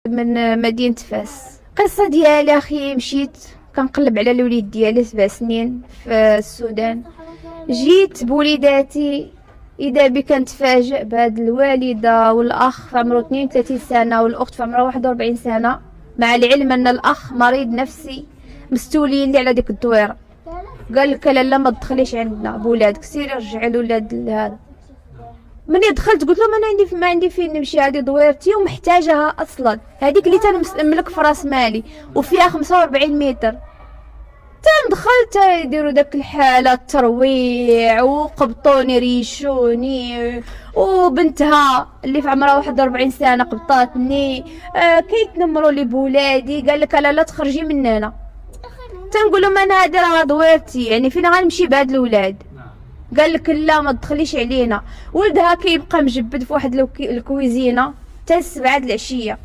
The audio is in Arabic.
من مدينة فاس. القصة ديالي اخي، مشيت كنقلب على الوليد ديالي 7 سنين في السودان، جيت بوليداتي اذا بك كنتفاجئ بهاد الوالده والاخ في عمره 32 سنه والاخت في عمرها 41 سنه، مع العلم ان الاخ مريض نفسي مستولين لي على ديك الدويره. قال لك لا ما تدخليش عندنا بولادك، سيري رجعي الولاد لهذا. مني دخلت قلت له ما عندي فين نمشي، هذه دويرتي ومحتاجها اصلا، هذيك اللي تنملك في راس مالي وفيها 45 متر. دخلت يديروا داك الحاله الترويع وقبطوني ريشوني، وبنتها اللي في عمرها 41 سنه قبطاتني. كيتنمروا لي بولادي. قال لك لا تخرجي من هنا. تنقول لهم انا هادي راه دويرتي، يعني فين غنمشي بهاد الولاد؟ قال لك لا ما تدخليش علينا. ولدها كيبقى مجبد في واحد الكويزينه حتى 7 د العشيه.